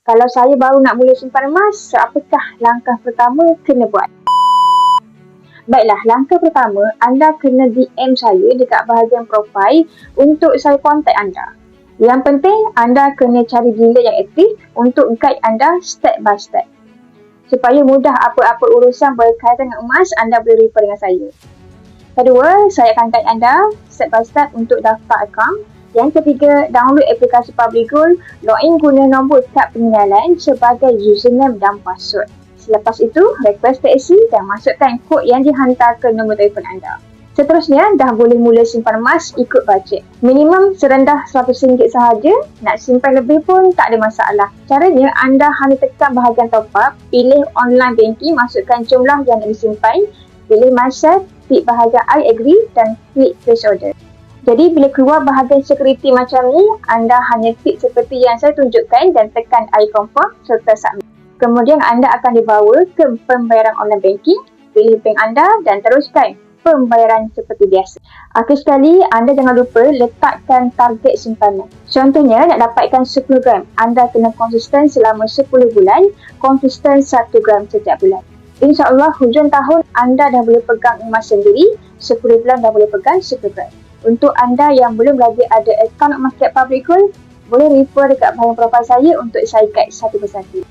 Kalau saya baru nak mula simpan emas, apakah langkah pertama kena buat? Baiklah, langkah pertama, anda kena DM saya dekat bahagian profil untuk saya kontak anda. Yang penting, anda kena cari dealer yang aktif untuk guide anda step by step. Supaya mudah apa-apa urusan berkaitan dengan emas, anda boleh refer dengan saya. Kedua, saya akan guide anda step by step untuk daftar akaun. Yang ketiga, download aplikasi Public Gold, login guna nombor kad pengenalan sebagai username dan password. Selepas itu, request taxi dan masukkan kod yang dihantar ke nombor telefon anda. Seterusnya, dah boleh mula simpan emas ikut bajet. Minimum serendah RM100 sahaja, nak simpan lebih pun tak ada masalah. Caranya, anda hanya tekan bahagian top up, pilih online banking, masukkan jumlah yang nak disimpan, pilih myself, klik bahagian I agree dan klik place order. Jadi bila keluar bahagian security macam ni, anda hanya klik seperti yang saya tunjukkan dan tekan I confirm serta submit. Kemudian anda akan dibawa ke pembayaran online banking, pilih bank anda dan teruskan pembayaran seperti biasa. Akhir sekali, anda jangan lupa letakkan target simpanan. Contohnya, nak dapatkan 10 gram, anda kena konsisten selama 10 bulan, konsisten 1 gram setiap bulan. InsyaAllah, hujung tahun anda dah boleh pegang emas sendiri, 10 bulan dah boleh pegang 10 gram. Untuk anda yang belum lagi ada akaun emas kat Public Gold, boleh refer dekat bahagian profil saya untuk saya guide satu persatu.